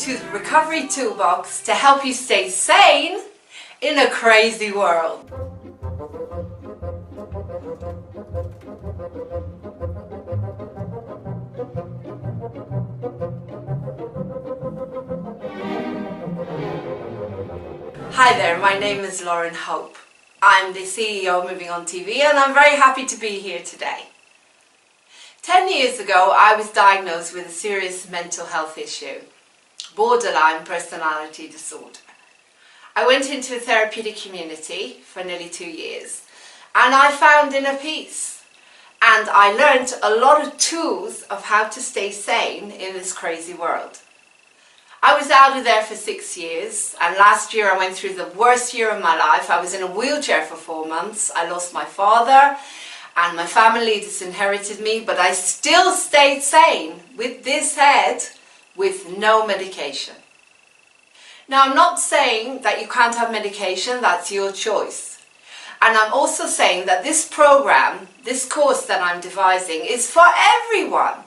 to the Recovery Toolbox to help you stay sane in a crazy world. Hi there, my name is Lauren Hope. I'm the CEO of Moving On TV and I'm very happy to be here today. 10 years ago, I was diagnosed with a serious mental health issue, borderline personality disorder. I went into a therapeutic community for nearly 2 years and I found inner peace. And I learned a lot of tools of how to stay sane in this crazy world. I was out of there for 6 years, and last year I went through the worst year of my life. I was in a wheelchair for 4 months. I lost my father and my family disinherited me, but I still stayed sane with this head with no medication. Now, I'm not saying that you can't have medication, that's your choice. And I'm also saying that this program, this course that I'm devising, is for everyone.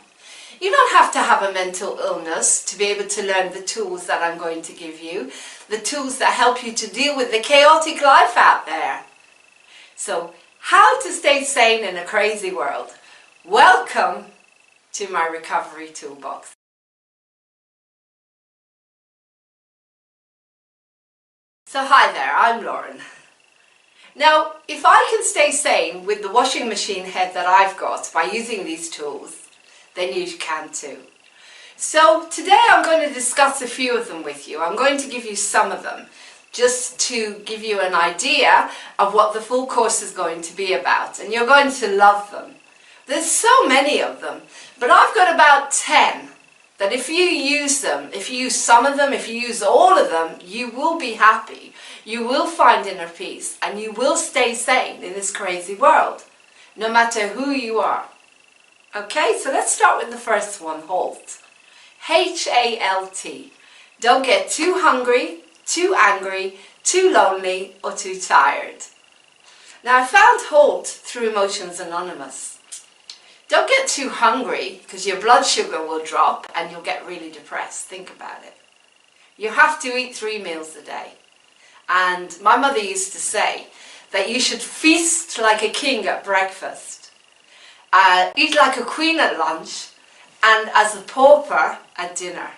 You don't have to have a mental illness to be able to learn the tools that I'm going to give you, the tools that help you to deal with the chaotic life out there. So, how to stay sane in a crazy world. Welcome to my Recovery Toolbox. So hi there, I'm Lauren. Now, if I can stay sane with the washing machine head that I've got by using these tools, then you can too. So today I'm going to discuss a few of them with you. I'm going to give you some of them just to give you an idea of what the full course is going to be about, and you're going to love them. There's so many of them, but I've got about 10 that if you use them, if you use some of them, if you use all of them, you will be happy, you will find inner peace, and you will stay sane in this crazy world, no matter who you are. Okay, so let's start with the first one, HALT. H-A-L-T. Don't get too hungry, too angry, too lonely, or too tired. Now, I found HALT through Emotions Anonymous. Don't get too hungry, because your blood sugar will drop and you'll get really depressed. Think about it. You have to eat 3 meals a day. And my mother used to say that you should feast like a king at breakfast. Eat like a queen at lunch, and as a pauper at dinner.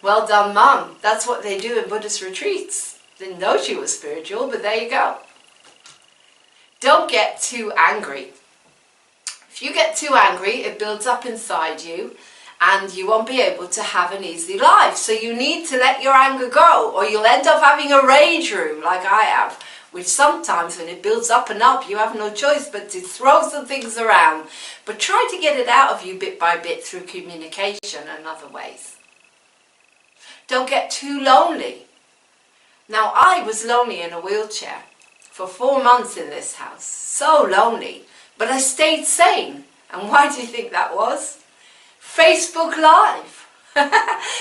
Well done, Mum. That's what they do in Buddhist retreats. Didn't know she was spiritual, but there you go. Don't get too angry. If you get too angry, it builds up inside you, and you won't be able to have an easy life. So you need to let your anger go, or you'll end up having a rage room like I have, which sometimes when it builds up and up, you have no choice but to throw some things around. But try to get it out of you bit by bit through communication and other ways. Don't get too lonely. Now, I was lonely in a wheelchair for 4 months in this house. So lonely. But I stayed sane. And why do you think that was? Facebook Live.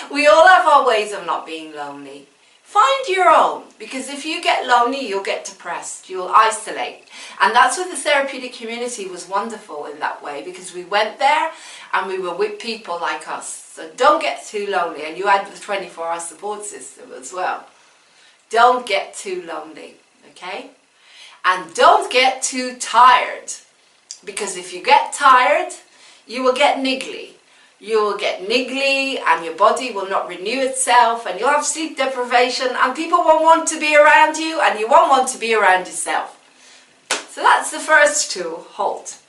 We all have our ways of not being lonely. Find your own, because if you get lonely, you'll get depressed, you'll isolate. And that's where the therapeutic community was wonderful in that way, because we went there and we were with people like us. So don't get too lonely, and you add the 24-hour support system as well. Don't get too lonely, okay? And don't get too tired, because if you get tired, you will get niggly. You will get niggly and your body will not renew itself, and you'll have sleep deprivation, and people won't want to be around you, and you won't want to be around yourself. So that's the first tool, HALT.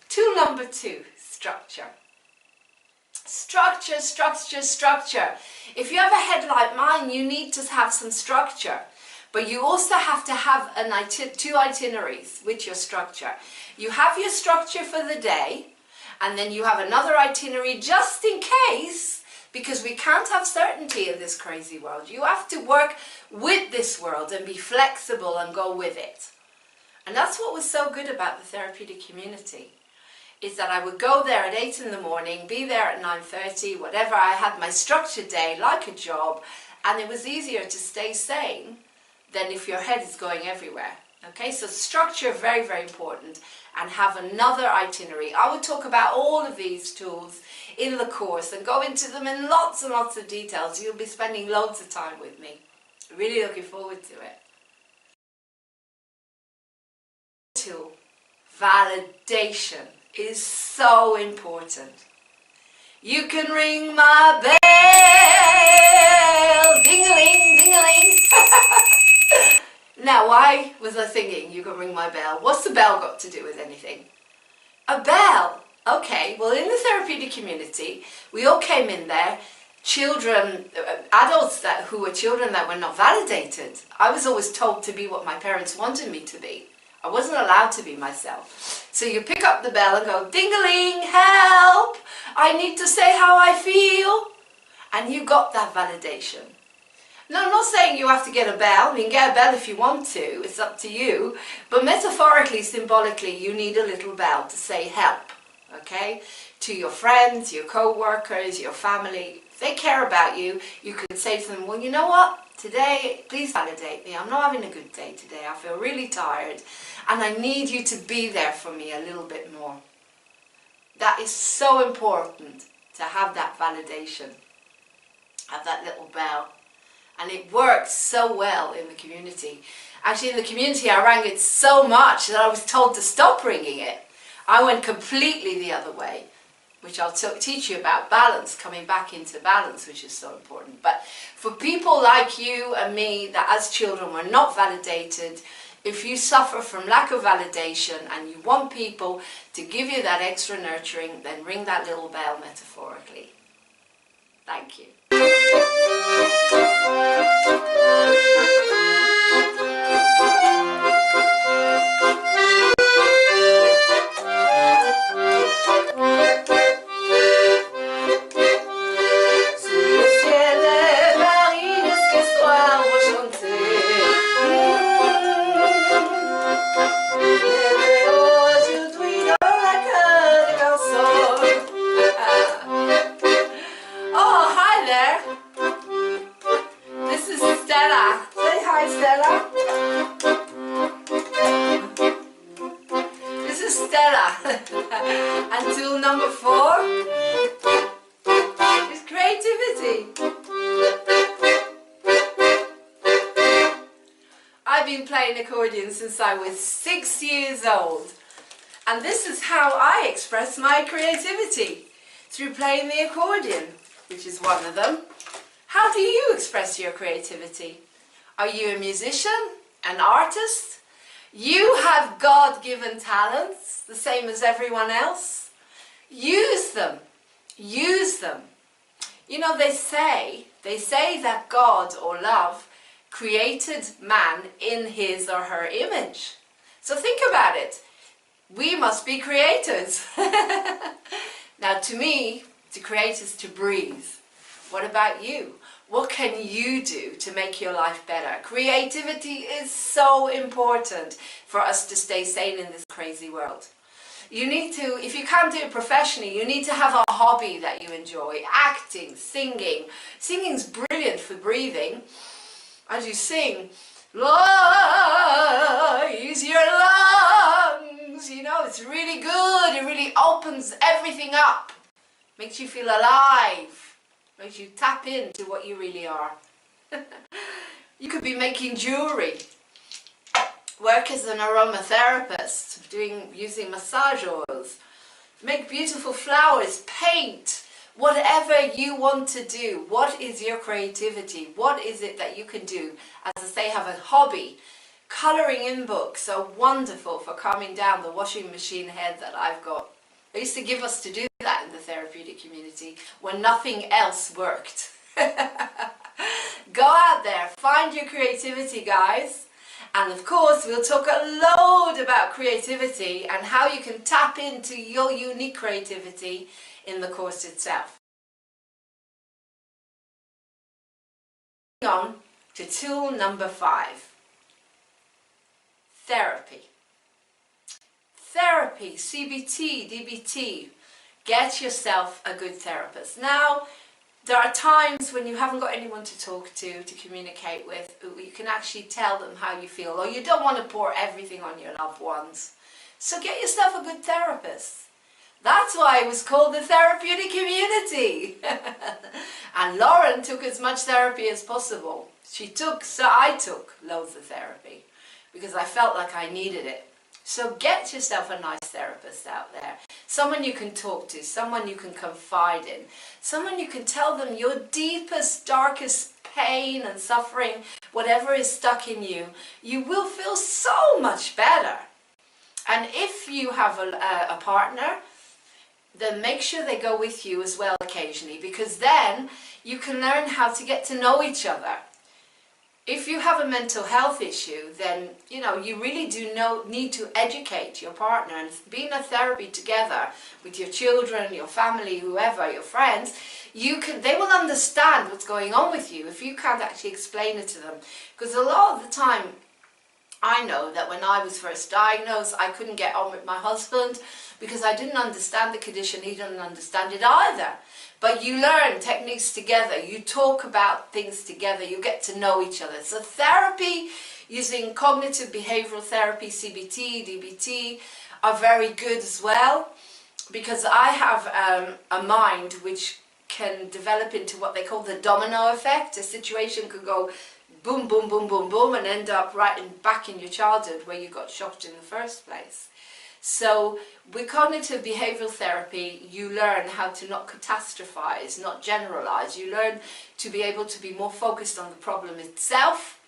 Tool number 2, structure. Structure, structure, structure. If you have a head like mine, you need to have some structure. But you also have to have 2 itineraries with your structure. You have your structure for the day, and then you have another itinerary just in case, because we can't have certainty in this crazy world. You have to work with this world and be flexible and go with it. And that's what was so good about the therapeutic community, is that I would go there at 8 in the morning, be there at 9:30, whatever. I had my structured day like a job, and it was easier to stay sane than if your head is going everywhere. Okay, so structure, very, very important, and have another itinerary. I will talk about all of these tools in the course and go into them in lots and lots of details. You'll be spending loads of time with me. Really looking forward to it. Tool, validation is so important. You can ring my bell, ding-a-ling, ding-a-ling. Now, why was I thinking you can ring my bell? What's the bell got to do with anything? A bell. Okay, well, in the therapeutic community, we all came in there, children, adults who were children that were not validated. I was always told to be what my parents wanted me to be. I wasn't allowed to be myself. So you pick up the bell and go, ding-a-ling, help! I need to say how I feel. And you got that validation. Now, I'm not saying you have to get a bell. You can get a bell if you want to. It's up to you. But metaphorically, symbolically, you need a little bell to say help. Okay? To your friends, your co-workers, your family. If they care about you, you can say to them, well, you know what? Today, please validate me. I'm not having a good day today. I feel really tired. And I need you to be there for me a little bit more. That is so important, to have that validation. Have that little bell. And it works so well in the community. Actually, in the community, I rang it so much that I was told to stop ringing it. I went completely the other way, which I'll teach you about balance, coming back into balance, which is so important. But for people like you and me, that as children were not validated, if you suffer from lack of validation and you want people to give you that extra nurturing, then ring that little bell metaphorically. Thank you. And tool number 4 is creativity. I've been playing accordion since I was 6 years old, and this is how I express my creativity, through playing the accordion, which is one of them. How do you express your creativity? Are you a musician, an artist? You have God-given talents, the same as everyone else. Use them. Use them. You know, they say that God or love created man in his or her image. So think about it. We must be creators. Now, to me, to create is to breathe. What about you? What can you do to make your life better? Creativity is so important for us to stay sane in this crazy world. You need to, if you can't do it professionally, you need to have a hobby that you enjoy. Acting, singing. Singing's brilliant for breathing. As you sing, raise your lungs. You know, it's really good. It really opens everything up. Makes you feel alive. Makes you tap into what you really are. You could be making jewelry. Work as an aromatherapist, using massage oils. Make beautiful flowers, paint. Whatever you want to do. What is your creativity? What is it that you can do? As I say, have a hobby. Colouring in books are wonderful for calming down the washing machine head that I've got. They used to give us to do that in the therapeutic community when nothing else worked. Go out there, find your creativity, guys. And of course, we'll talk a load about creativity and how you can tap into your unique creativity in the course itself. On to tool number 5. Therapy. Therapy, CBT, DBT. Get yourself a good therapist. Now, There are times when you haven't got anyone to talk to communicate with, you can actually tell them how you feel, or you don't want to pour everything on your loved ones. So get yourself a good therapist. That's why it was called the therapeutic community. And Lauren took as much therapy as possible. So I took loads of therapy because I felt like I needed it. So get yourself a nice therapist out there. Someone you can talk to, someone you can confide in, someone you can tell them your deepest, darkest pain and suffering, whatever is stuck in you, you will feel so much better. And if you have a partner, then make sure they go with you as well occasionally, because then you can learn how to get to know each other. If you have a mental health issue, then you really do need to educate your partner, and being in therapy together with your children, your family, whoever, your friends, they will understand what's going on with you if you can't actually explain it to them. Because a lot of the time, I know that when I was first diagnosed, I couldn't get on with my husband because I didn't understand the condition. He didn't understand it either. But you learn techniques together, you talk about things together, you get to know each other. So therapy, using cognitive behavioral therapy, CBT, DBT, are very good as well, because I have a mind which can develop into what they call the domino effect. A situation could go boom, boom, boom, boom, boom, and end up back in your childhood where you got shocked in the first place. So with cognitive behavioral therapy, you learn how to not catastrophize, not generalize. You learn to be able to be more focused on the problem itself.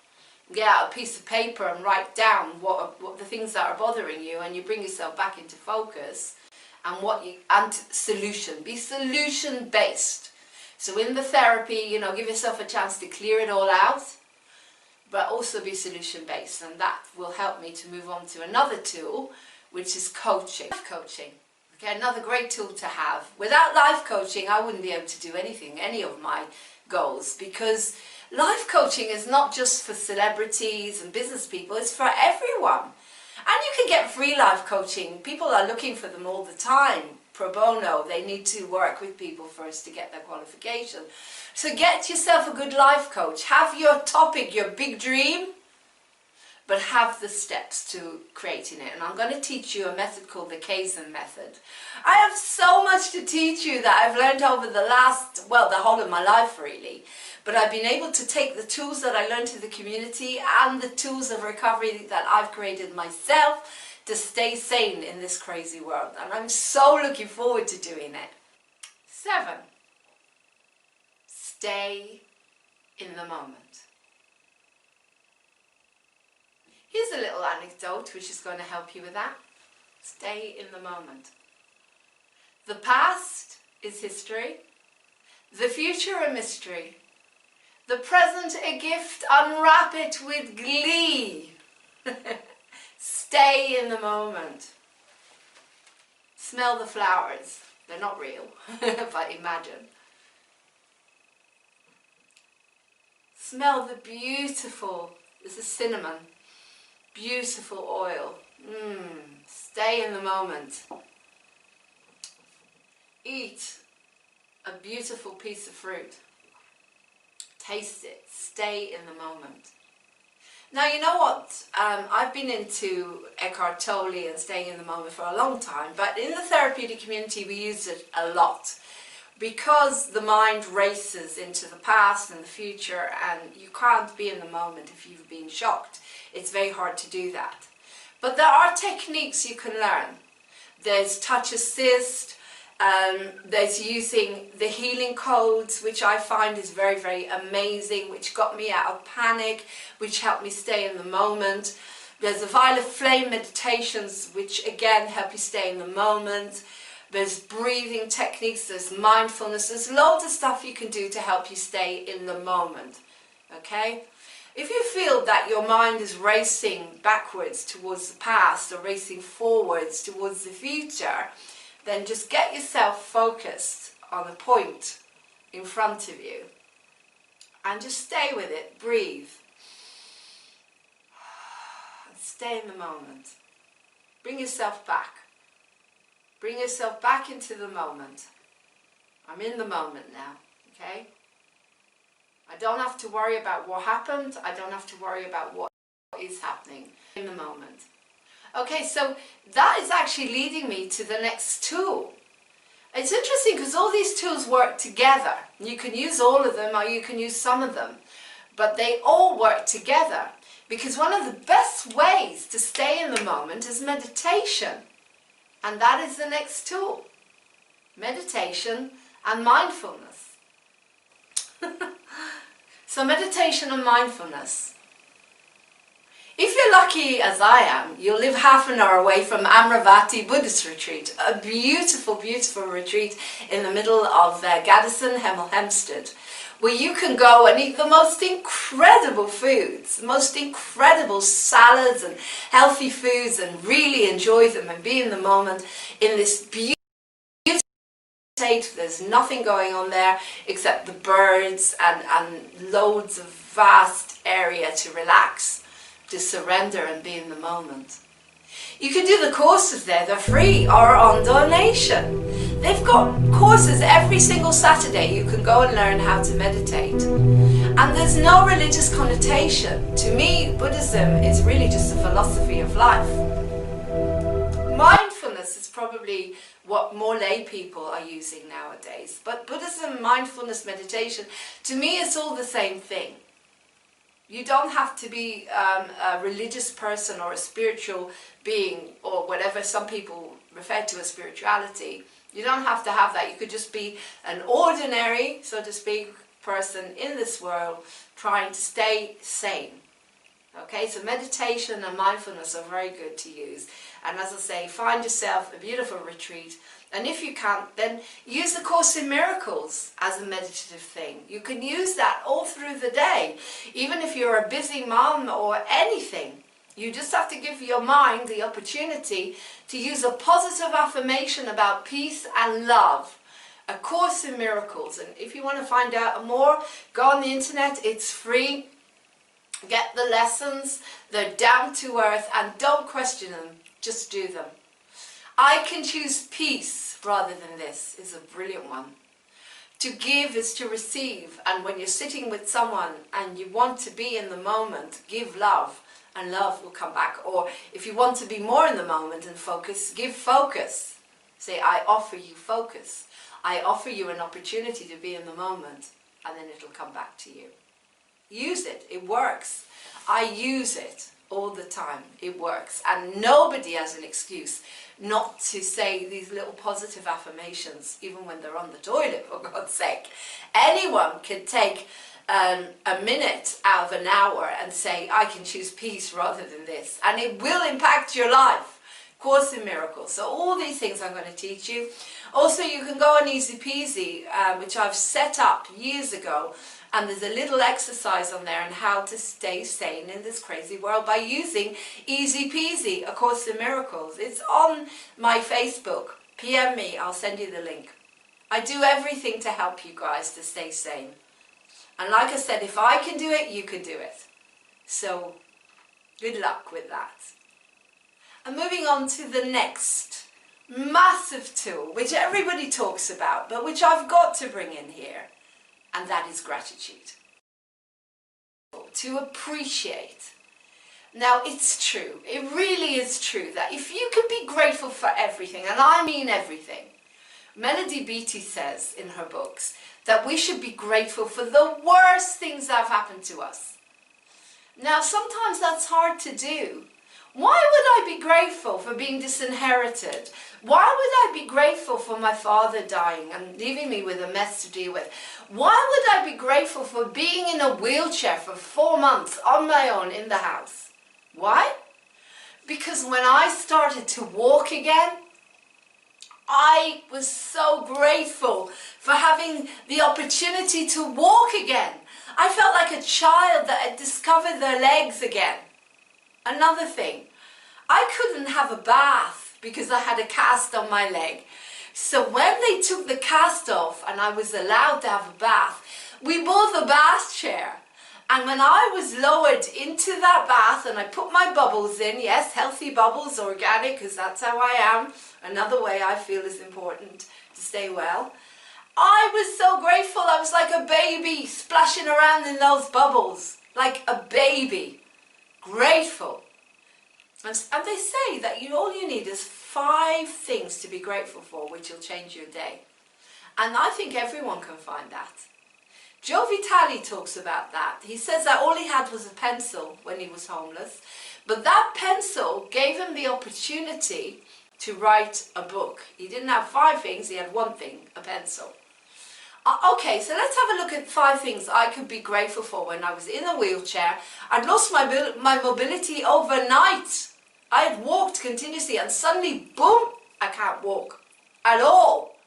Get out a piece of paper and write down what the things that are bothering you, and you bring yourself back into focus. And solution. Be solution based. So in the therapy, give yourself a chance to clear it all out, but also be solution based, and that will help me to move on to another tool, which is coaching. Life coaching. Okay, another great tool to have. Without life coaching, I wouldn't be able to do anything, any of my goals, because life coaching is not just for celebrities and business people, it's for everyone. And you can get free life coaching. People are looking for them all the time. Pro bono, they need to work with people first to get their qualification. So get yourself a good life coach. Have your topic, your big dream, but have the steps to creating it. And I'm going to teach you a method called the Kaizen method. I have so much to teach you that I've learned over the whole of my life really. But I've been able to take the tools that I learned in the community and the tools of recovery that I've created myself to stay sane in this crazy world. And I'm so looking forward to doing it. 7. Stay in the moment. Here's a little anecdote which is going to help you with that. Stay in the moment. The past is history. The future a mystery. The present a gift. Unwrap it with glee. Stay in the moment. Smell the flowers. They're not real, but imagine. Smell the beautiful, this is cinnamon, beautiful oil. Stay in the moment. Eat a beautiful piece of fruit. Taste it. Stay in the moment. Now, you know what? I've been into Eckhart Tolle and staying in the moment for a long time, but in the therapeutic community we use it a lot because the mind races into the past and the future, and you can't be in the moment if you've been shocked. It's very hard to do that. But there are techniques you can learn. There's touch assist, there's using the healing codes, which I find is very, very amazing, which got me out of panic, which helped me stay in the moment. There's the violet flame meditations, which again help you stay in the moment. There's breathing techniques, there's mindfulness, there's loads of stuff you can do to help you stay in the moment. Okay? If you feel that your mind is racing backwards towards the past or racing forwards towards the future, then just get yourself focused on a point in front of you and just stay with it. Breathe. Stay in the moment. Bring yourself back. Bring yourself back into the moment. I'm in the moment now. Okay? I don't have to worry about what happened. I don't have to worry about what is happening in the moment. Okay, so that is actually leading me to the next tool. It's interesting because all these tools work together. You can use all of them or you can use some of them, but they all work together because one of the best ways to stay in the moment is meditation. And that is the next tool. Meditation and mindfulness. So meditation and mindfulness. If you're lucky as I am, you'll live half an hour away from Amravati Buddhist Retreat, a beautiful, beautiful retreat in the middle of Gaddison, Hemel Hempstead, where you can go and eat the most incredible foods, the most incredible salads and healthy foods, and really enjoy them and be in the moment in this beautiful state. There's nothing going on there except the birds and loads of vast area to relax, to surrender and be in the moment. You can do the courses there, they're free or on donation. They've got courses every single Saturday. You can go and learn how to meditate. And there's no religious connotation. To me, Buddhism is really just a philosophy of life. Mindfulness is probably what more lay people are using nowadays. But Buddhism, mindfulness, meditation, to me it's all the same thing. You don't have to be a religious person or a spiritual being or whatever some people refer to as spirituality. You don't have to have that. You could just be an ordinary, so to speak, person in this world trying to stay sane. Okay, so meditation and mindfulness are very good to use. And as I say, find yourself a beautiful retreat. And if you can't, then use the Course in Miracles as a meditative thing. You can use that all through the day. Even if you're a busy mom or anything, you just have to give your mind the opportunity to use a positive affirmation about peace and love. A Course in Miracles. And if you want to find out more, go on the internet. It's free. Get the lessons. They're down to earth and don't question them. Just do them. I can choose peace rather than this is a brilliant one. To give is to receive, and when you're sitting with someone and you want to be in the moment, give love and love will come back. Or if you want to be more in the moment and focus, give focus. Say, I offer you focus. I offer you an opportunity to be in the moment, and then it'll come back to you. Use it. It works. I use it all the time. It works. And nobody has an excuse not to say these little positive affirmations, even when they're on the toilet, for God's sake. Anyone can take a minute out of an hour and say, I can choose peace rather than this. And it will impact your life. Course in Miracles. So all these things I'm going to teach you. Also, you can go on Easy Peasy, which I've set up years ago. And there's a little exercise on there on how to stay sane in this crazy world by using Easy Peasy, A Course in Miracles. It's on my Facebook. PM me, I'll send you the link. I do everything to help you guys to stay sane. And like I said, if I can do it, you can do it. So, good luck with that. And moving on to the next massive tool, which everybody talks about, but which I've got to bring in here. And that is gratitude. To appreciate. Now it's true, it really is true that if you can be grateful for everything, and I mean everything, Melody Beattie says in her books that we should be grateful for the worst things that have happened to us. Now sometimes that's hard to do. Why would I be grateful for being disinherited? Why would I be grateful for my father dying and leaving me with a mess to deal with? Why would I be grateful for being in a wheelchair for 4 months on my own in the house? Why? Because when I started to walk again, I was so grateful for having the opportunity to walk again. I felt like a child that had discovered their legs again. Another thing, I couldn't have a bath because I had a cast on my leg. So when they took the cast off and I was allowed to have a bath, we bought the bath chair. And when I was lowered into that bath and I put my bubbles in, yes, healthy bubbles, organic, because that's how I am. Another way I feel is important to stay well. I was so grateful. I was like a baby splashing around in those bubbles, like a baby, grateful. And they say that all you need is 5 things to be grateful for, which will change your day. And I think everyone can find that. Joe Vitale talks about that. He says that all he had was a pencil when he was homeless, but that pencil gave him the opportunity to write a book. He didn't have 5 things, he had 1 thing, a pencil. Okay, so let's have a look at 5 things I could be grateful for when I was in a wheelchair. I'd lost my mobility overnight. I had walked continuously and suddenly, boom, I can't walk at all.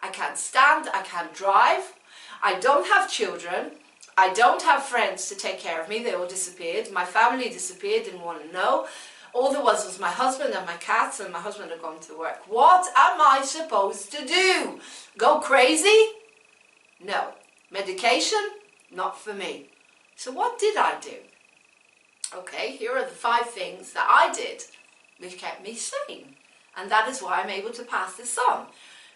I can't stand, I can't drive. I don't have children. I don't have friends to take care of me. They all disappeared. My family disappeared, didn't want to know. All there was my husband and my cats, and my husband had gone to work. What am I supposed to do? Go crazy? No. Medication? Not for me. So what did I do? Okay, here are the 5 things that I did which kept me sane. And that is why I'm able to pass this on.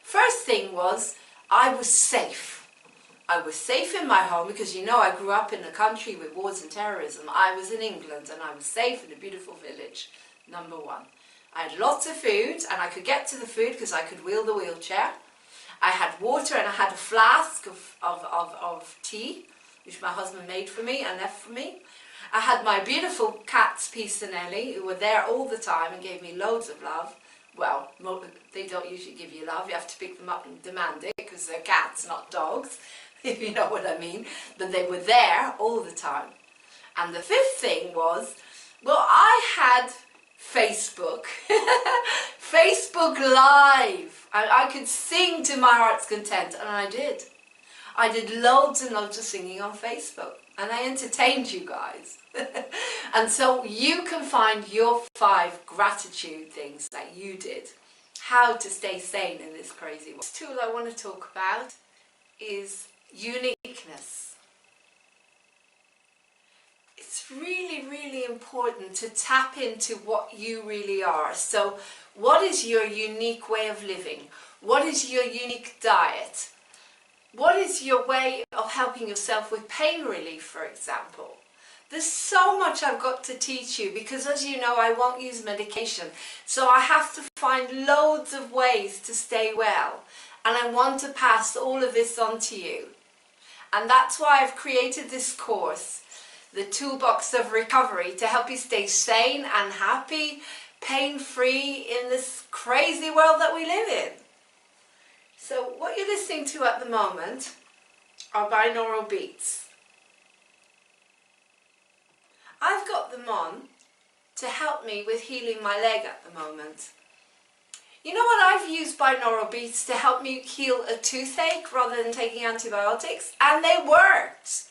First thing was, I was safe. I was safe in my home because I grew up in a country with wars and terrorism. I was in England and I was safe in a beautiful village, number 1. I had lots of food and I could get to the food because I could wheel the wheelchair. I had water and I had a flask of tea, which my husband made for me and left for me. I had my beautiful cats, Peace and Ellie, who were there all the time and gave me loads of love. Well, they don't usually give you love. You have to pick them up and demand it because they're cats, not dogs, if you know what I mean. But they were there all the time. And the 5th thing was, well, I had Facebook. Facebook Live. I could sing to my heart's content, and I did. I did loads and loads of singing on Facebook, and I entertained you guys. And so you can find your 5 gratitude things that you did. How to stay sane in this crazy world. The tool I want to talk about is uniqueness. It's really, really important to tap into what you really are. So what is your unique way of living? What is your unique diet? What is your way of helping yourself with pain relief, for example? There's so much I've got to teach you because, as you know, I won't use medication. So I have to find loads of ways to stay well. And I want to pass all of this on to you. And that's why I've created this course, the Toolbox of Recovery, to help you stay sane and happy, pain-free in this crazy world that we live in. So what you're listening to at the moment are binaural beats. I've got them on to help me with healing my leg at the moment. You know what, I've used binaural beats to help me heal a toothache rather than taking antibiotics, and they worked.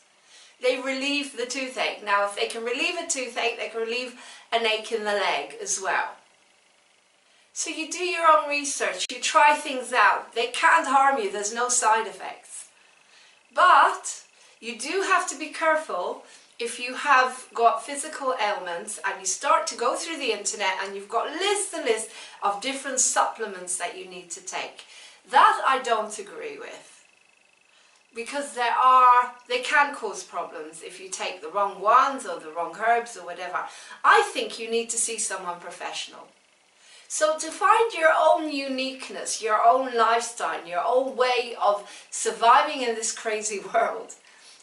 They relieve the toothache. Now, if they can relieve a toothache, they can relieve an ache in the leg as well. So you do your own research, you try things out. They can't harm you, there's no side effects. But you do have to be careful if you have got physical ailments and you start to go through the internet and you've got lists and lists of different supplements that you need to take. That I don't agree with. Because they can cause problems if you take the wrong ones or the wrong herbs or whatever. I think you need to see someone professional. So to find your own uniqueness, your own lifestyle, your own way of surviving in this crazy world,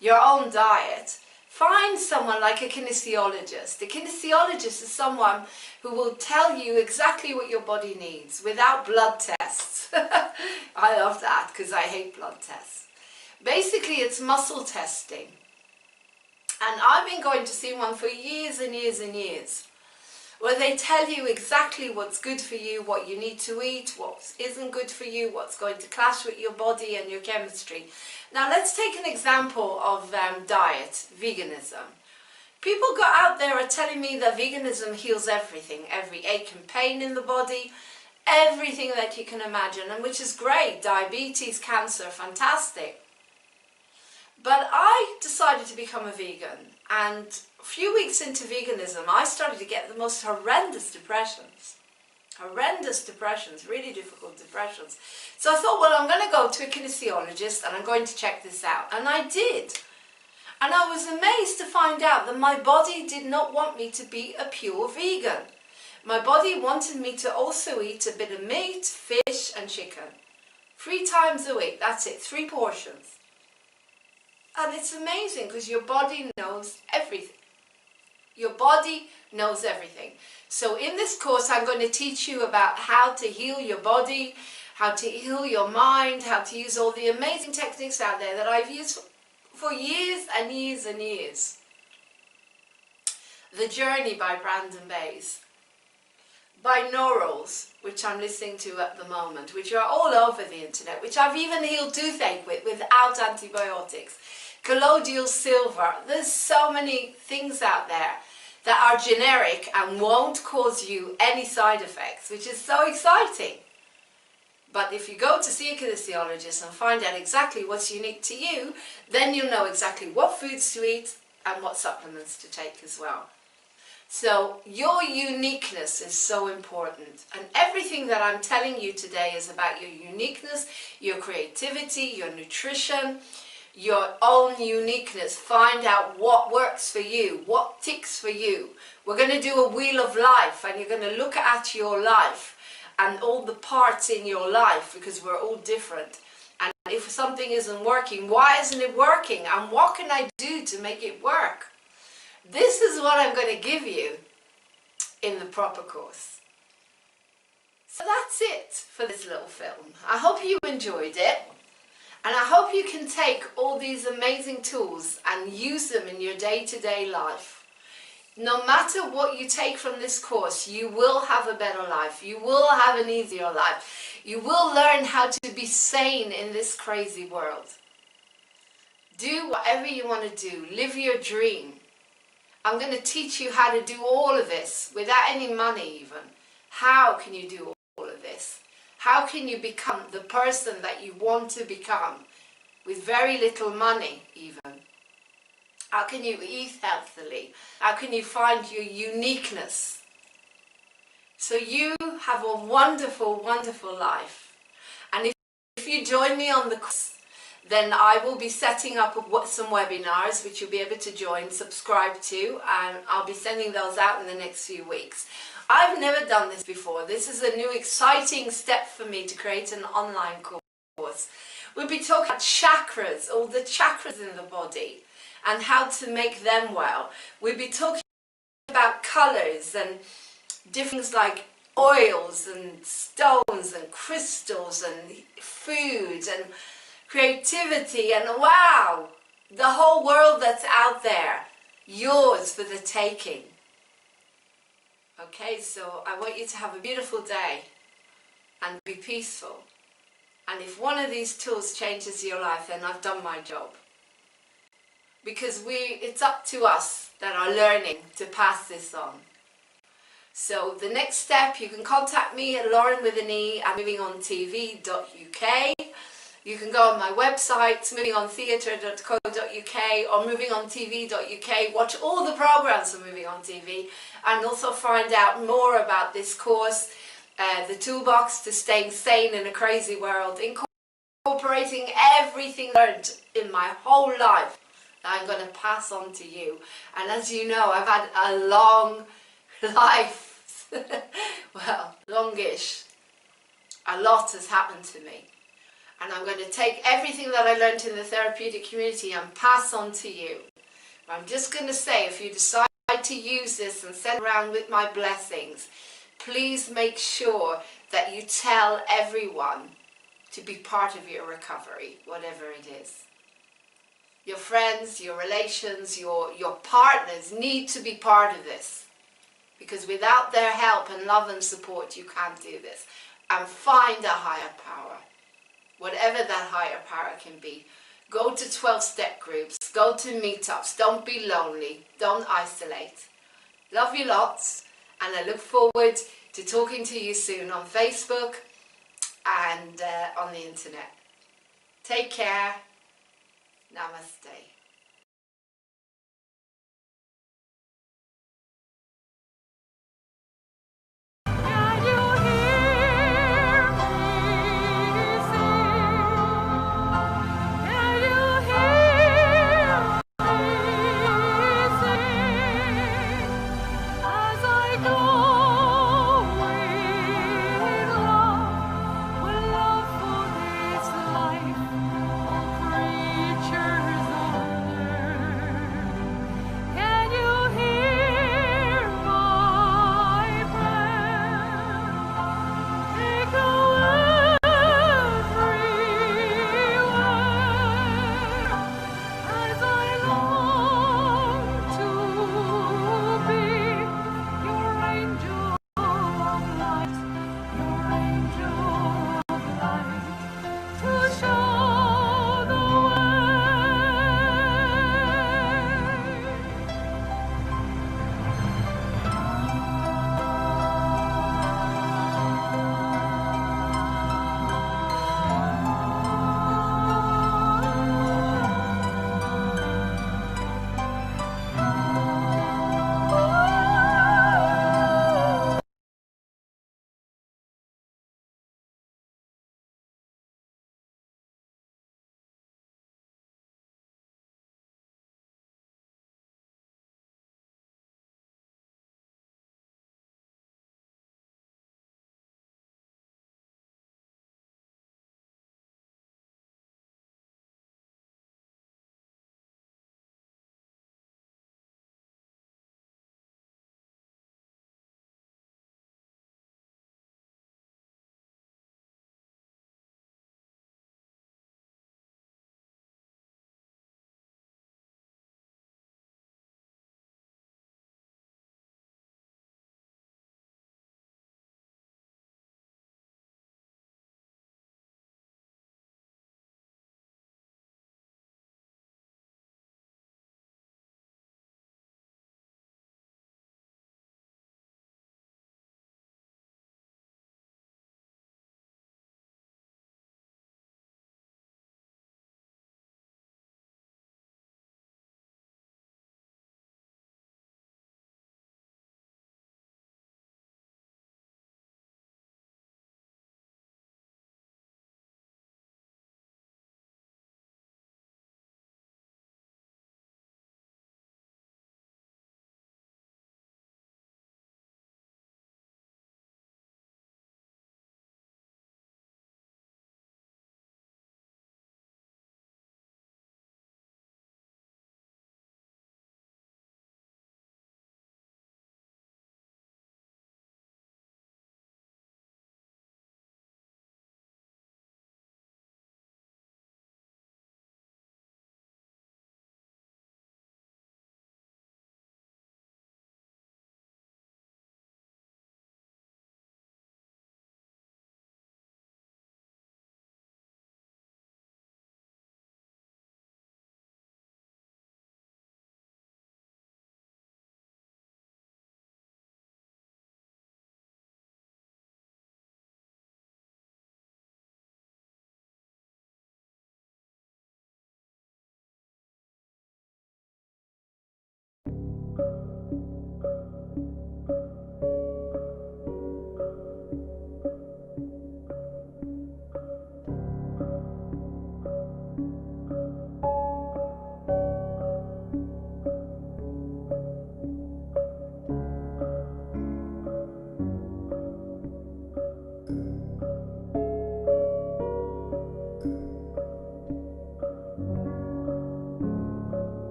your own diet, find someone like a kinesiologist. A kinesiologist is someone who will tell you exactly what your body needs without blood tests. I love that because I hate blood tests. Basically, it's muscle testing. And I've been going to see one for years and years and years, where they tell you exactly what's good for you, what you need to eat, what isn't good for you, what's going to clash with your body and your chemistry. Now let's take an example of diet, veganism. People got out there are telling me that veganism heals everything, every ache and pain in the body, everything that you can imagine, and which is great, diabetes, cancer, fantastic. But I decided to become a vegan, and a few weeks into veganism I started to get the most horrendous depressions. horrendous depressions, really difficult depressions. So I thought, well, I'm going to go to a kinesiologist and I'm going to check this out. And I did. And I was amazed to find out that my body did not want me to be a pure vegan. My body wanted me to also eat a bit of meat, fish and chicken. 3 times a week, that's it, 3 portions. And it's amazing because your body knows everything. Your body knows everything. So in this course, I'm going to teach you about how to heal your body, how to heal your mind, how to use all the amazing techniques out there that I've used for years and years and years. The Journey by Brandon Bays. Binaurals, which I'm listening to at the moment, which are all over the internet, which I've even healed toothache with without antibiotics. Colloidal silver. There's so many things out there that are generic and won't cause you any side effects, which is so exciting. But if you go to see a kinesiologist and find out exactly what's unique to you, then you'll know exactly what foods to eat and what supplements to take as well. So your uniqueness is so important, and everything that I'm telling you today is about your uniqueness, your creativity, your nutrition, your own uniqueness. Find out what works for you, what ticks for you. We're going to do a wheel of life, and you're going to look at your life and all the parts in your life, because we're all different. And if something isn't working, why isn't it working? And what can I do to make it work? This is what I'm going to give you in the proper course. So that's it for this little film. I hope you enjoyed it. And I hope you can take all these amazing tools and use them in your day-to-day life. No matter what you take from this course, you will have a better life. You will have an easier life. You will learn how to be sane in this crazy world. Do whatever you want to do. Live your dream. I'm going to teach you how to do all of this without any money even. How can you do all of this? How can you become the person that you want to become with very little money even? How can you eat healthily? How can you find your uniqueness? So you have a wonderful, wonderful life. And if you join me on the course, then I will be setting up some webinars which you'll be able to join, subscribe to, and I'll be sending those out in the next few weeks. I've never done this before. This is a new exciting step for me to create an online course. We'll be talking about chakras, all the chakras in the body, and how to make them well. We'll be talking about colours and different things like oils and stones and crystals and food and creativity, and wow, the whole world that's out there, yours for the taking. Okay, so I want you to have a beautiful day and be peaceful. And if one of these tools changes your life, then I've done my job. Because it's up to us that are learning to pass this on. So the next step, you can contact me at Lauren with an E at movingontv.uk. You can go on my website, movingontheatre.co.uk or movingontv.uk, watch all the programs of Moving On TV, and also find out more about this course, the toolbox to staying sane in a crazy world, incorporating everything learned in my whole life that I'm going to pass on to you. And as you know, I've had a long life, well, longish. A lot has happened to me. And I'm going to take everything that I learned in the therapeutic community and pass on to you. I'm just going to say, if you decide to use this and send around with my blessings, please make sure that you tell everyone to be part of your recovery, whatever it is. Your friends, your relations, your partners need to be part of this. Because without their help and love and support, you can't do this. And find a higher power. Whatever that higher power can be. Go to 12-step groups, go to meetups, don't be lonely, don't isolate. Love you lots, and I look forward to talking to you soon on Facebook and on the internet. Take care. Namaste. Can you hear?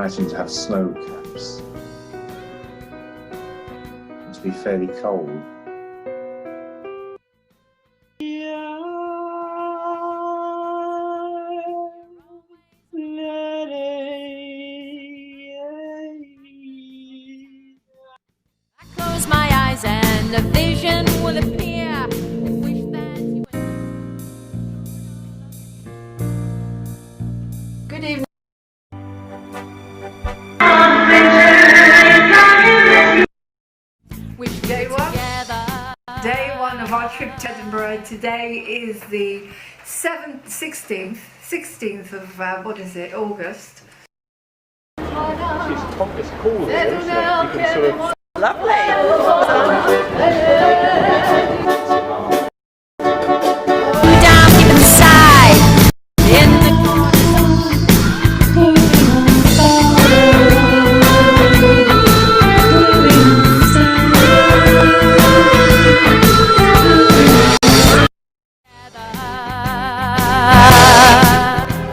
imagine to have snow caps. It must be fairly cold. Close my eyes and a vision will appear. Wish that you Good evening. wish Day one? together. Day one of our trip to Edinburgh. Today is the 16th of, August. It's cool here, isn't it? You can sort of... Down deep inside, in the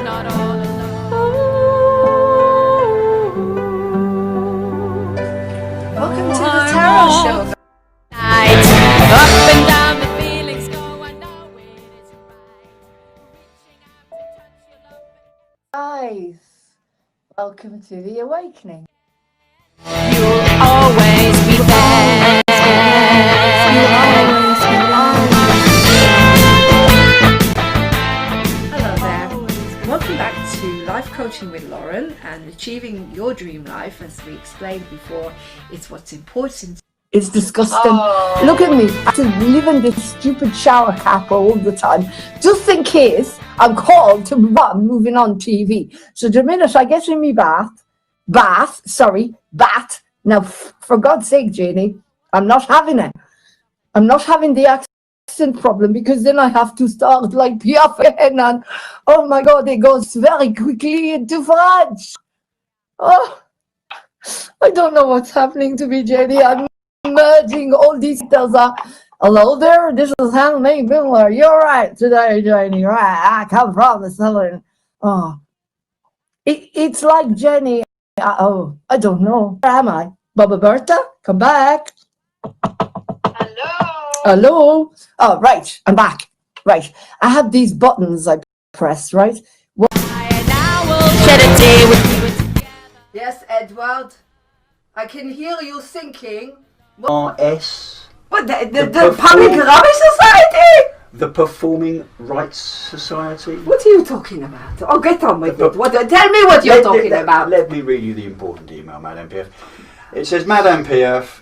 not all Welcome to the Tarot Show. night. Up and down the feelings go, I know it isn't right. Reaching out to touch your love. Guys, welcome to the awakening. You'll always be there. Hello there. Welcome back to Life Coaching with Lauren and Achieving Your Dream Life. As we explained before, it's what's important. It's disgusting. Look at me. I have to live in this stupid shower cap all the time, just in case I'm called to moving on TV. So the minute I get in me bath. Now, for God's sake, Janie, I'm not having it. I'm not having the accent problem, because then I have to start like Piaf again, and oh my God, it goes very quickly into French. Oh, I don't know what's happening to me, Janie. I'm merging all these details. Hello there, this is Handmaid Miller. You're right today, Janie. Right, I come from the southern. Oh, it's like Jenny. I don't know. Where am I? Baba Bertha, come back. Hello. Oh, right, I'm back. Right, I have these buttons I press, right? And I will shed a day with you together. Yes, Edward. I can hear you thinking. RS, What, the perform- Public Rubbish Society? the Performing Rights Society. What are you talking about? Oh, get on with it. Tell me what you're talking about. Let me read you the important email, Madame PF. It says, Madame PF,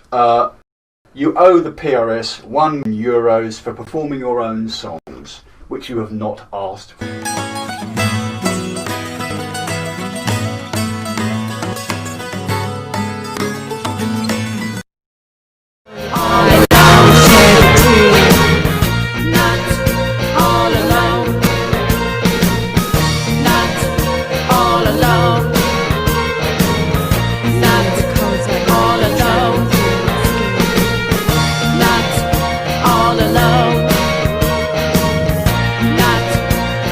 you owe the PRS €1 for performing your own songs, which you have not asked for.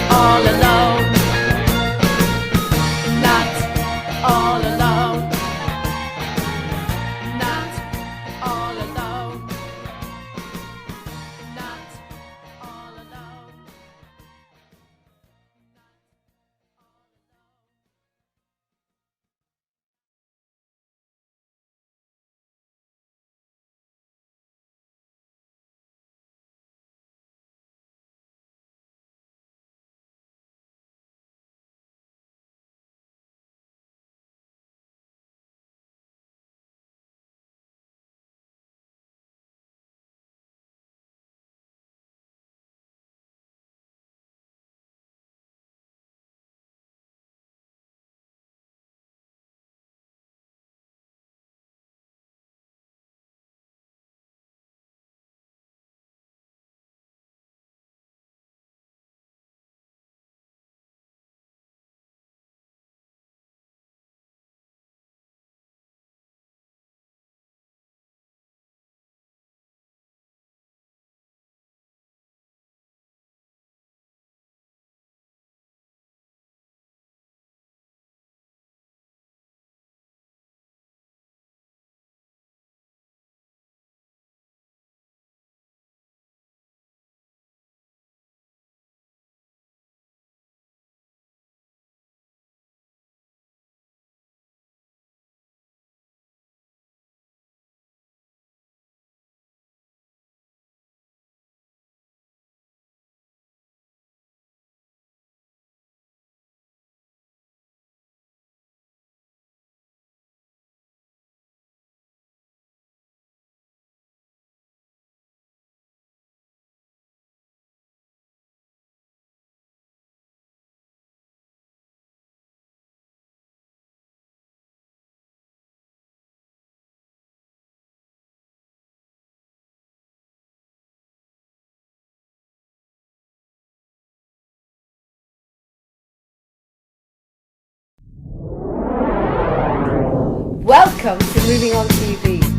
All Welcome to Moving On TV.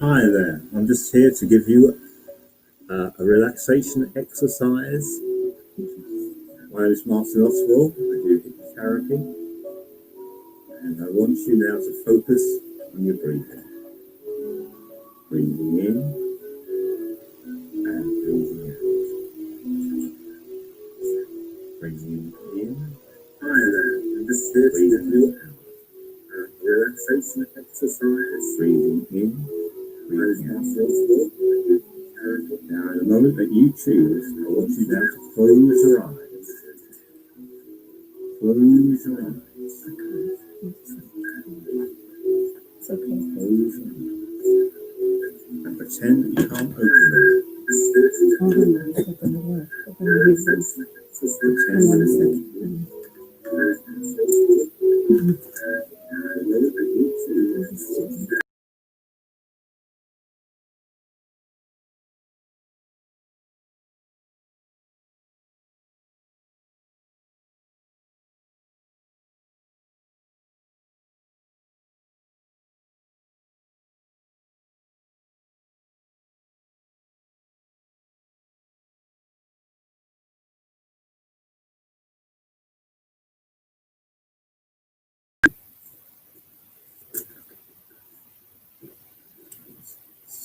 Hi there, I'm just here to give you a relaxation exercise. My name is Martin Oswald, I do hypnotherapy, and I want you now to focus on your breathing. Breathing in and breathing out. Breathing in. Hi there, I'm just here to give you a relaxation exercise. Breathing in. Now, at the moment that you choose, I want you now to close your eyes. Close your eyes. It's okay. Close your eyes. And pretend that you can't open them. Pretend.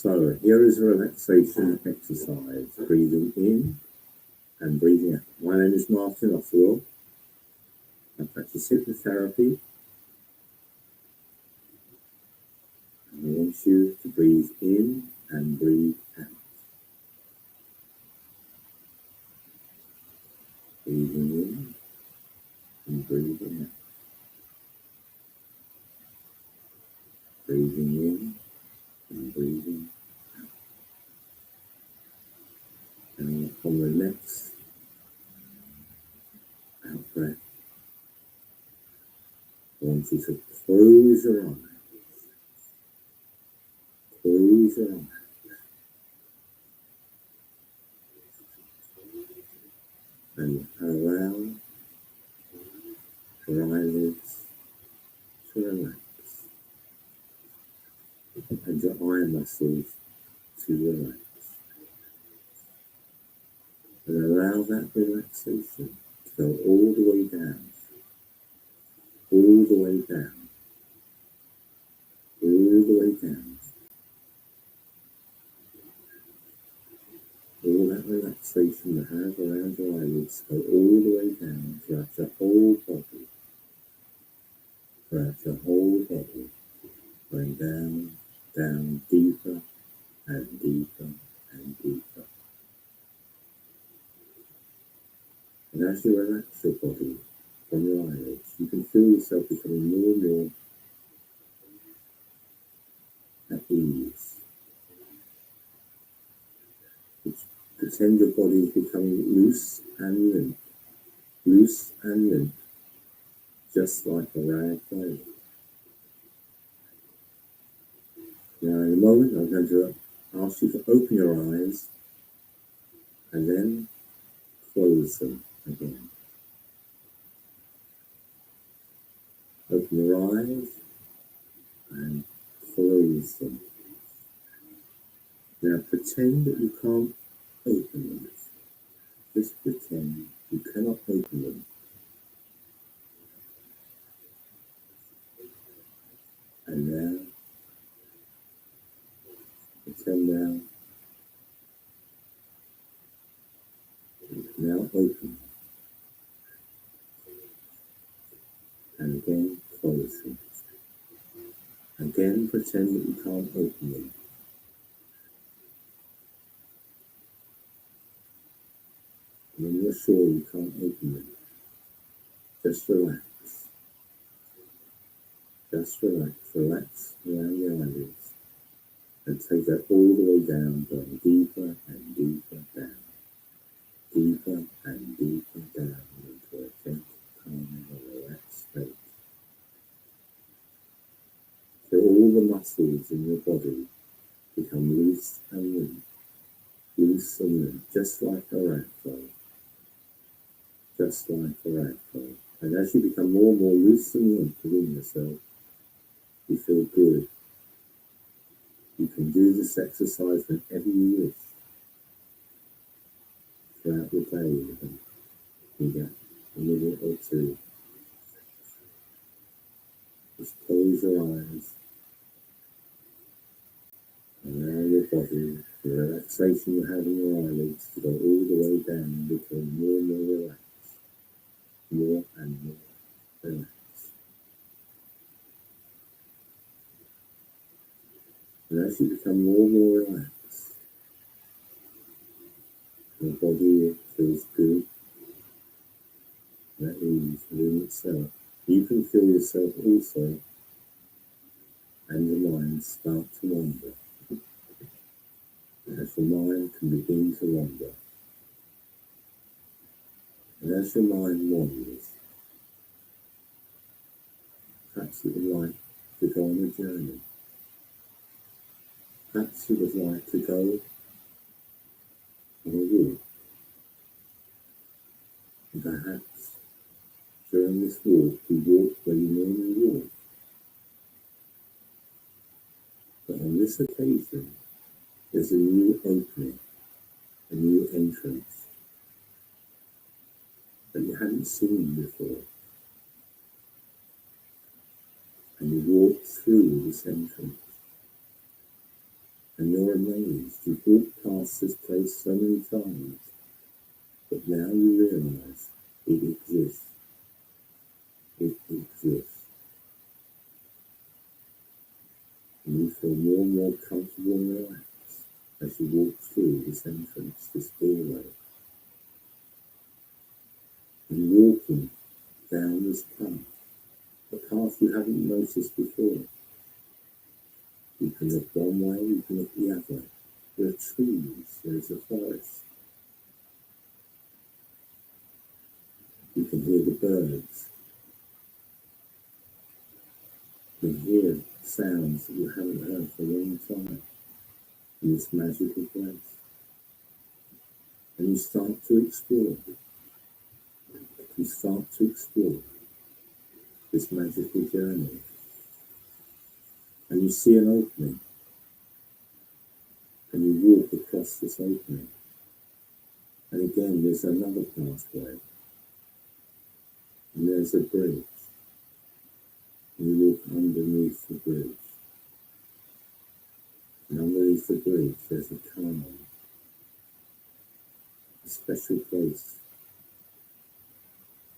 So here is a relaxation exercise, breathing in and breathing out. My name is Martin Oswald. I practice hypnotherapy. And I want you to breathe in and breathe out. Breathing in and breathing out. Breathing in and breathing out. And on the next out breath, I want you to close your eyes. Close your eyes. And allow your eyelids to relax and your eye muscles to relax. And allow that relaxation to go all the way down, all the way down, all the way down. All that relaxation you have around your eyelids go all the way down throughout your whole body, throughout your whole body, going down, down, deeper and deeper and deeper. And as you relax your body from your eyelids, you can feel yourself becoming more and more at ease. Pretend your body is becoming loose and limp, loose and limp, just like a rag doll. Now in a moment I'm going to ask you to open your eyes and then close them again. Open your eyes and close them. Now pretend that you can't open them. Just pretend you cannot open them. And now, pretend now, you can now open. And again, close them. Again, pretend that you can't open them. And when you're sure you can't open them, just relax. Just relax. Relax around your eyelids. And take that all the way down, going deeper and deeper down. Deeper and deeper down into a gentle, calm, and relaxed state. So all the muscles in your body become loose and limp. Loose and limp, just like a rag doll. Just like a rag doll. And as you become more and more loose and limp within yourself, you feel good. You can do this exercise whenever you wish. Throughout the day, you get a minute or two. Just close your eyes. Allow your body, the relaxation you have in your eyelids, to go all the way down, becoming more and more relaxed. More and more relaxed. And as you become more and more relaxed, your body feels good, at ease within itself. You can feel yourself also, and your mind start to wander. As your mind can begin to wander. And as your mind wanders, perhaps you would like to go on a journey. Perhaps you would like to go on a walk. And perhaps during this walk, you walk where you normally walk. But on this occasion, there's a new opening, a new entrance that you hadn't seen before. And you walk through this entrance. And you're amazed. You've walked past this place so many times, but now you realise it exists. It exists. And you feel more and more comfortable and relaxed as you walk through this entrance, this doorway. And walking down this path, a path you haven't noticed before. You can look one way, you can look the other. There are trees, there's a forest. You can hear the birds. You can hear sounds that you haven't heard for a long time in this magical place. And you start to explore. You start to explore this magical journey. And you see an opening. And you walk across this opening. And again, there's another pathway. And there's a bridge. And you walk underneath the bridge. And underneath the bridge, there's a calm, a special place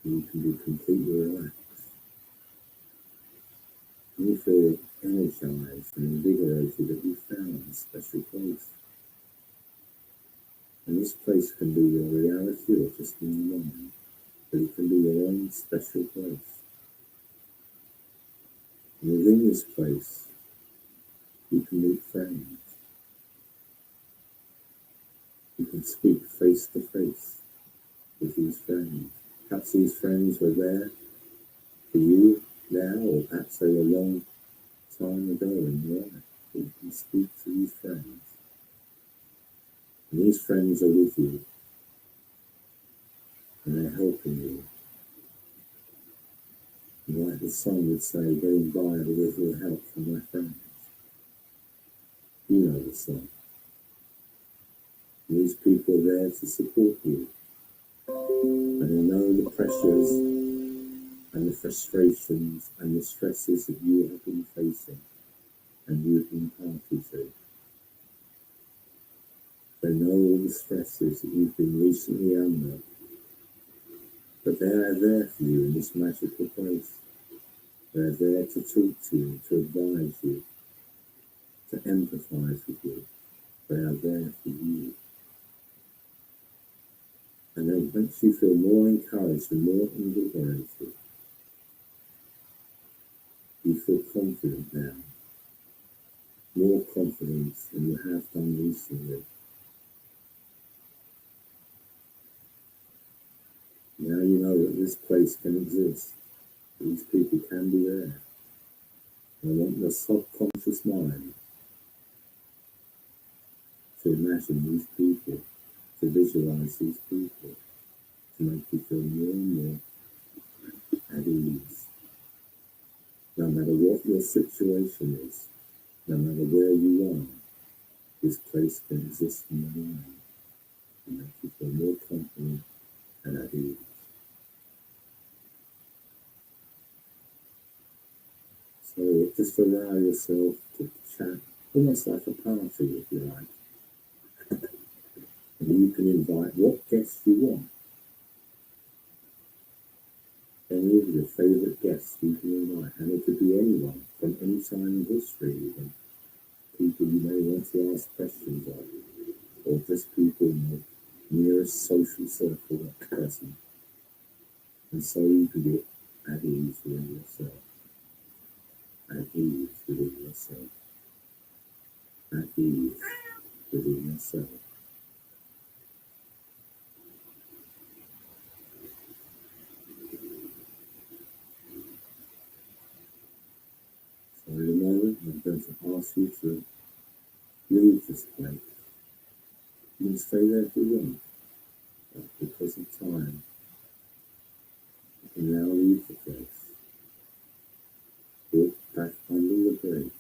where you can be completely relaxed. And you feel energized and invigorated that you found this special place. And this place can be your reality or just in your mind, but it can be your own special place. And within this place, you can meet friends. You can speak face to face with these friends. Perhaps these friends were there for you now, or perhaps they were a long time ago in your life. You can speak to these friends. And these friends are with you. And they're helping you. And like the song would say, getting by with a little help from my friends. You know the song. And these people are there to support you. And they know the pressures and the frustrations and the stresses that you have been facing and you've been party to. They know all the stresses that you've been recently under. But they are there for you in this magical place. They're there to talk to you, to advise you, to empathise with you. They are there for you. And it makes you feel more encouraged and more invigorated. You feel confident now. More confidence than you have done recently. Now you know that this place can exist. These people can be there. And I want your subconscious mind to imagine these people, to visualise these people, to make you feel more and more at ease. No matter what your situation is, no matter where you are, this place can exist in your mind and make you feel more confident and at ease. So just allow yourself to chat, almost like a party if you like. And you can invite what guests you want. Any of your favourite guests you can invite, and it could be anyone from any time in history, even people you may want to ask questions of, or just people in your nearest social circle at present. And so you can be at ease within yourself, at ease within yourself, at ease within yourself. So in a moment, I'm going to ask you to leave this place. You can stay there if you want, but because of time, you can now leave the place. Walk back under the bridge,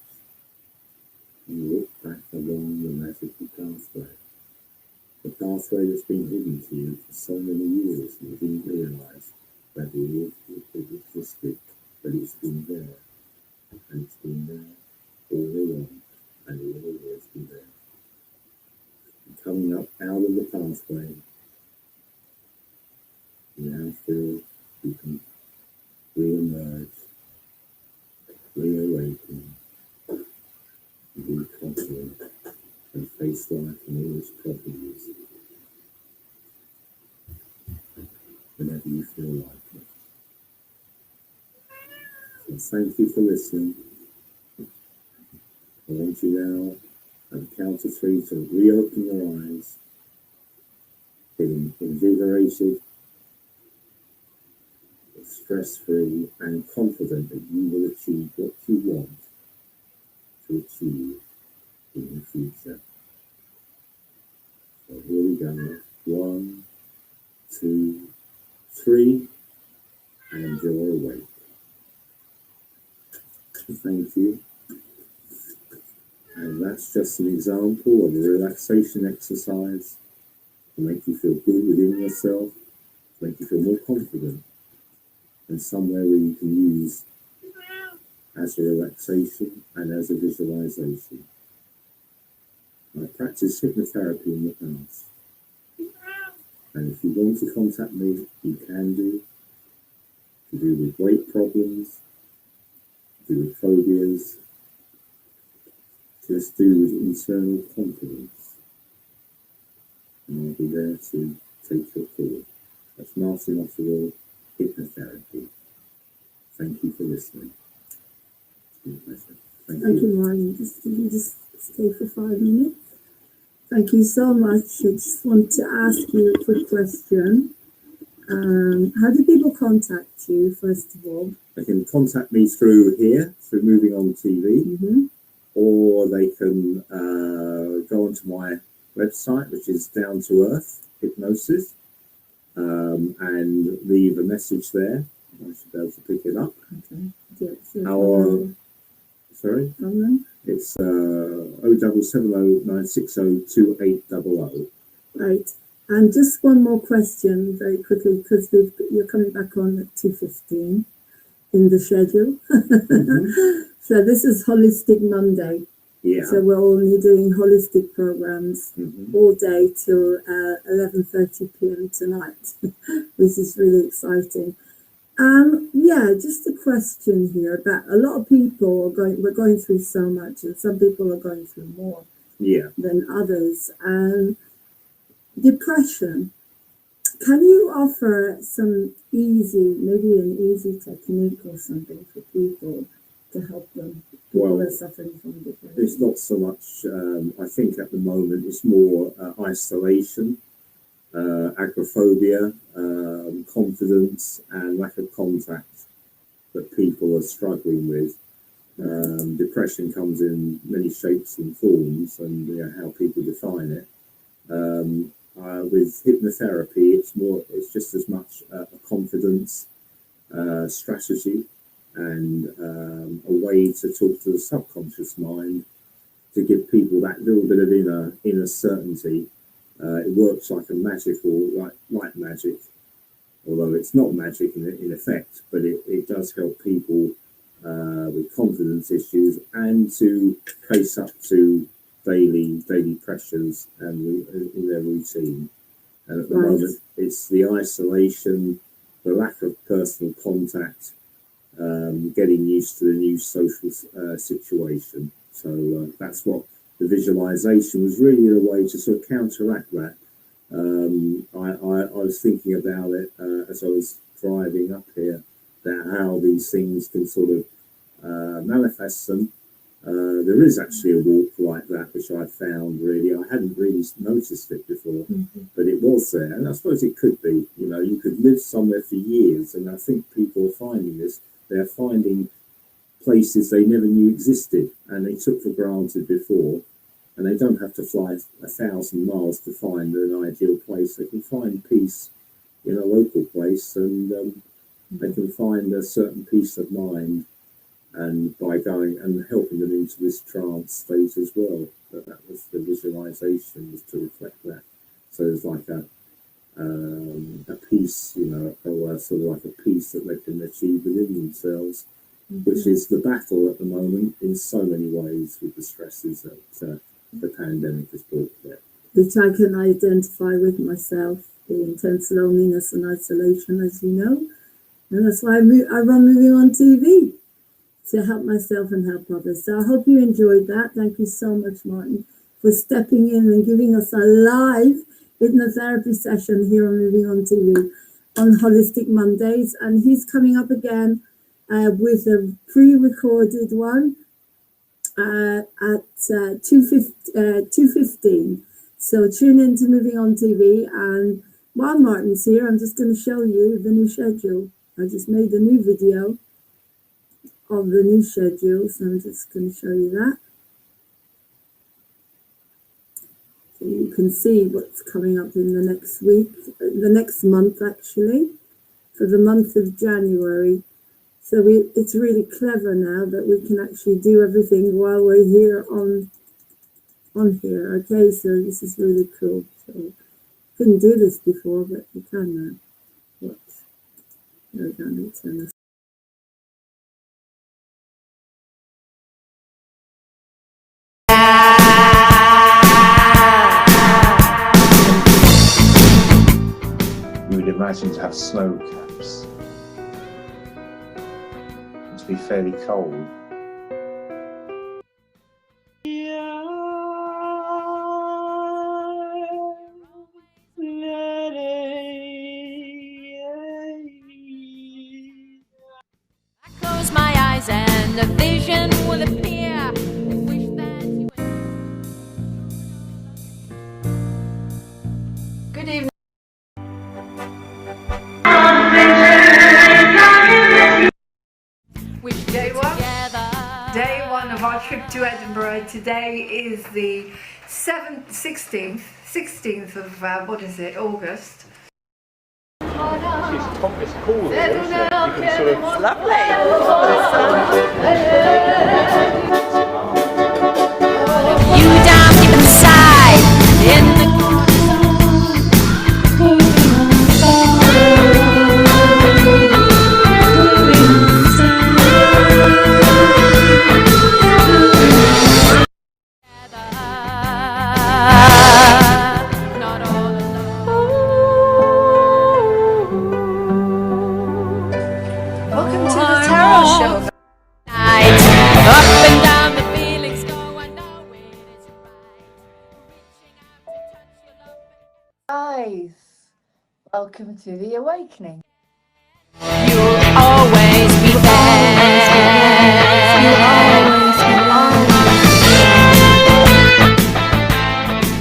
and walk back along the magical pathway. The pathway that's been hidden to you for so many years, and you didn't realise that it existed, but it's been there, and it's been there all along, and it will always be there. awakening. Be confident and face life and all its problems whenever you feel like it. So thank you for listening. I want you now, at the count of 3, to reopen your eyes, feeling invigorated, stress-free, and confident that you will achieve what you want to achieve in the future. So here we go. 1, 2, 3, and you're awake. Thank you. And that's just an example of a relaxation exercise to make you feel good within yourself, to make you feel more confident, and somewhere where you can use as a relaxation and as a visualization. I practiced hypnotherapy in the past, and if you want to contact me, you can do. To do with weight problems, to do with phobias, just do with internal confidence, and I'll be there to take your call. That's Martin Otterwell, hypnotherapy. Thank you for listening. It's been a pleasure. Thank you, Martin. You just stay for 5 minutes. Thank you so much. I just want to ask you a quick question. How do people contact you, first of all? They can contact me through here, through Moving On TV, or they can go onto my website, which is Down to Earth Hypnosis, and leave a message there. I should be able to pick it up. Okay. Yeah, Sorry? Problem? It's 07709602800. Right. And just one more question very quickly, because you're coming back on at 2:15 in the schedule. So this is Holistic Monday. Yeah. So we're only doing holistic programs all day till 11:30 p.m. tonight, which is really exciting. Yeah, just a question here about a lot of people we're going through so much, and some people are going through more than others. Depression. Can you offer some maybe an easy technique or something for people to help them? People who are suffering from depression. It's not so much, I think at the moment, it's more isolation, agoraphobia, confidence, and lack of contact that people are struggling with. Depression comes in many shapes and forms, and how people define it. With hypnotherapy, it's just as much a confidence strategy and a way to talk to the subconscious mind to give people that little bit of inner certainty. It works like a magical, like magic, although it's not magic in effect, but it does help people with confidence issues and to face up to daily pressures and in their routine. And at the moment, it's the isolation, the lack of personal contact, getting used to the new social situation. So that's what the visualization was really a way to sort of counteract that. I was thinking about it as I was driving up here, about how these things can sort of manifest them. There is actually a walk like that, which I found really, I hadn't really noticed it before, but it was there. And I suppose it could be, you could live somewhere for years, and I think people are finding this. They're finding places they never knew existed and they took for granted before, and they don't have to fly 1,000 miles to find an ideal place. They can find peace in a local place, and they can find a certain peace of mind, and by going and helping them into this trance state as well. But that was the visualization, was to reflect that. So there's like a peace, or sort of like a peace that they can achieve within themselves, which is the battle at the moment in so many ways with the stresses that the pandemic has brought there. Which I can identify with myself, the intense loneliness and isolation, as you know. And that's why I run Moving On TV. to help myself and help others. So I hope you enjoyed that. Thank you so much, Martin, for stepping in and giving us a live hypnotherapy session here on Moving On TV on Holistic Mondays. And he's coming up again with a pre-recorded one at 2:15. So tune in to Moving On TV. And while Martin's here, I'm just going to show you the new schedule. I just made a new video of the new schedule, so I'm just going to show you that. So you can see what's coming up in the next week, the next month actually, for the month of January. So it's really clever now that we can actually do everything while we're here on here. Okay, so this is really cool. So couldn't do this before, but you can now. Whoops. There we go. Let me turn this. You would imagine to have snow caps. It must be fairly cold. I close my eyes and a vision will appear. Wish that you Good evening. wish Day one? together. Day one of our trip to Edinburgh. Today is the 16th of, August. It's cool here, isn't it? You can sort of... You down deep inside in the not all Welcome to the Tarot Show. night. Up and down the feelings go, I know it is right. Reaching out to touch your love. Guys, welcome to the awakening. You'll always be there.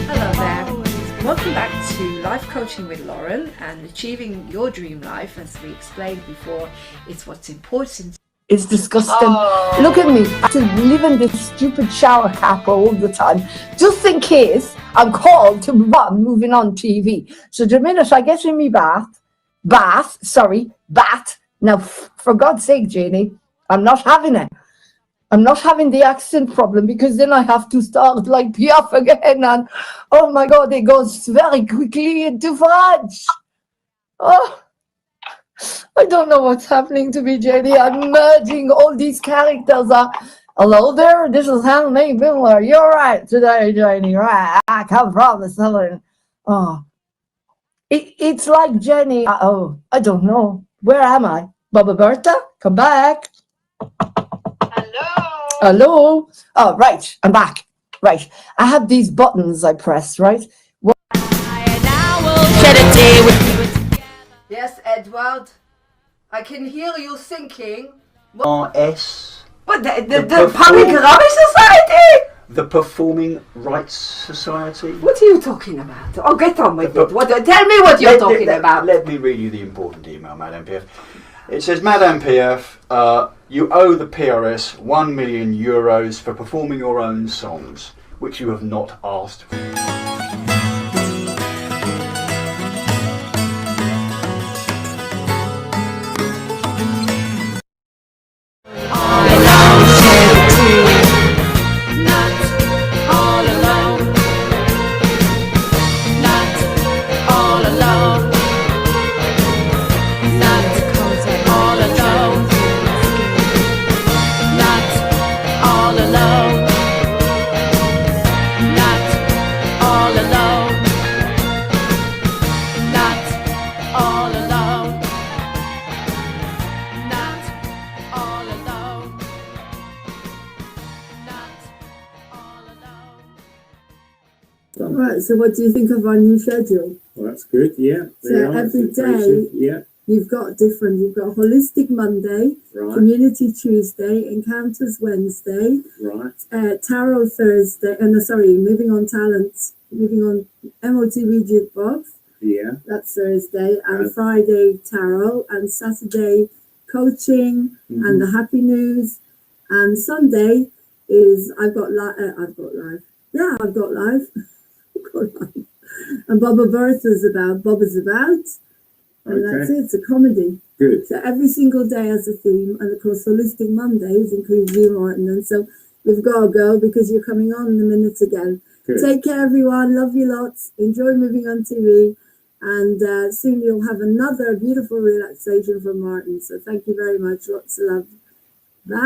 Hello there. Welcome back to Life Coaching with Lauren and Achieving Your Dream Life. As we explained before, it's what's important. It's disgusting. Look at me. I have to live in this stupid shower cap all the time, just in case I'm called to Moving On TV. So the minute I get in me bath. Now, for God's sake, Janie, I'm not having it. I'm not having the accent problem, because then I have to start like Piaf again, and oh my God, it goes very quickly into French. Oh, I don't know what's happening to me, Janie. I'm merging all these characters. Hello there, this is Henry Miller. You're right today, Janie. Right, I come from the southern. Oh, it's like Jenny. I don't know. Where am I? Baba Bertha, come back. Hello. Oh, right. I'm back. Right. I have these buttons I press, right? And I will shed a day with you together. Yes, Edward. I can hear you thinking. RS. What, the Perform- Public Rubbish Society? The Performing Rights Society. What are you talking about? Oh, get on with The- it. Tell me what you're talking about. Let me read you the important email, Madame PF. It says, Madame PF, you owe the PRS €1 million for performing your own songs, which you have not asked for. All Right, so what do you think of our new schedule? Well, that's good. Yeah. So every day, Yeah. you've got Holistic Monday, Right. Community Tuesday, Encounters Wednesday, Right. Tarot Thursday, Moving on Talents, Moving on MOTV Jukebox, Yeah. that's Thursday, and Friday Tarot, and Saturday Coaching, and the Happy News, and Sunday is I've got live. I've got live. I've got live. And Bob Bertha's about, and that's it. It's a comedy. Good. So every single day has a theme, and of course, Holistic Mondays includes you, Martin. And so we've got to go because you're coming on in a minute again. Good. Take care, everyone. Love you lots. Enjoy Moving on TV, and soon you'll have another beautiful relaxation from Martin. So thank you very much. Lots of love.